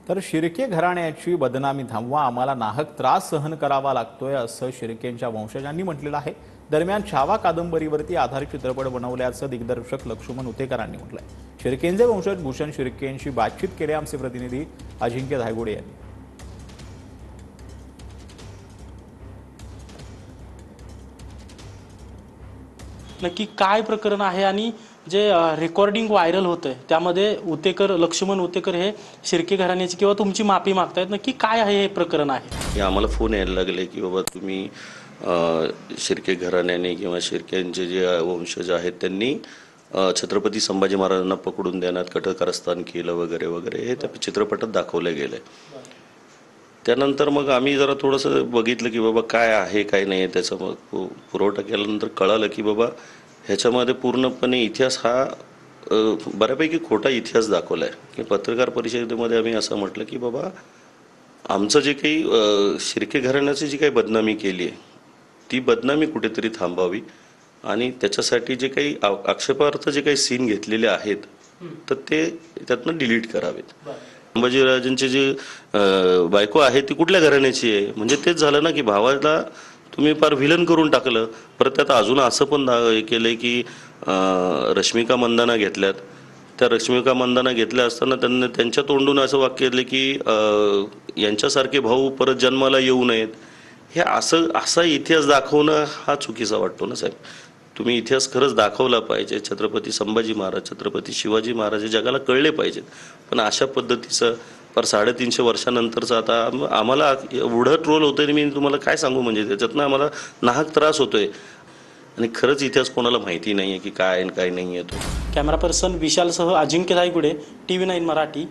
तर शिर्के घराण्याची बदनामी थांबवा, आम्हाला नाहक त्रास सहन करावा लागतोय असं शिर्केंच्या वंशजांनी म्हटलेलं आहे। दरम्यान छावा कादंबरीवरती आधारित चित्रपट बनवल्याचं दिग्दर्शक लक्ष्मण उतेकरांनी म्हटलंय। शिर्केंचे वंशज भूषण शिर्केंशी बातचीत केली आमचे प्रतिनिधी अजिंक्य धायगुडे यांनी। नक्की काय प्रकरण आहे आणि जे रेकॉर्डिंग व्हायरल होतंय त्यामध्ये लक्ष्मण उतेकर हे शिर्के घराण्याची किंवा तुमची माफी मागतायत, नक्की काय आहे हे प्रकरण आहे? आम्हाला फोन यायला लागले की बाबा तुम्ही शिर्के घराण्याने किंवा शिर्क्यांचे जे वंशज आहेत त्यांनी छत्रपती संभाजी महाराजांना पकडून देण्यात कठोर कारस्थान केलं वगैरे वगैरे हे त्या चित्रपटात दाखवलं गेलंय। त्यानंतर मग आम्ही जरा थोडंसं बघितलं की बाबा काय आहे काय नाही, त्याचा मग पुरवठा केल्यानंतर कळालं की बाबा ह्याच्यामध्ये पूर्णपणे इतिहास हा बऱ्यापैकी खोटा इतिहास दाखवला आहे। की पत्रकार परिषदेमध्ये आम्ही असं म्हटलं की बाबा आमचं जे काही शिर्के घराण्याची जी काही बदनामी केली आहे ती बदनामी कुठेतरी थांबावी आणि त्याच्यासाठी जे काही आक्षेपार्थ जे काही सीन घेतलेले आहेत तर ते त्यातनं डिलीट करावेत। संभाजीराजांची जी बायको आहे ती कुठल्या घराण्याची आहे, म्हणजे तेच झालं ना की भावाला तुम्ही फार व्हिलन करून टाकलं। परत त्यात अजून असं पण केलंय की रश्मिका मंदाना घेतल्यात, त्या रश्मिका मंदाना घेतल्या असताना त्यांनी त्यांच्या तोंडून असं वाक्य केलं की यांच्यासारखे भाऊ परत जन्माला येऊ नयेत। हे असा इतिहास दाखवणं हा चुकीचा वाटतो ना साहेब। तुम्ही इतिहास खरंच दाखवला पाहिजे। छत्रपती संभाजी महाराज, छत्रपती शिवाजी महाराज हे जगाला कळले पाहिजेत, पण अशा पद्धतीचं पर 350 वर्षानंतरचं आता आम्हाला एवढं ट्रोल होतंय, मी तुम्हाला काय सांगू, म्हणजे त्याच्यातनं आम्हाला नाहक त्रास होतोय आणि खरंच इतिहास कोणाला माहिती नाहीये की काय आणि काय नाही आहे तो। कॅमेरा पर्सन विशालसह अजिंक्य धायगुडे, TV9 मराठी।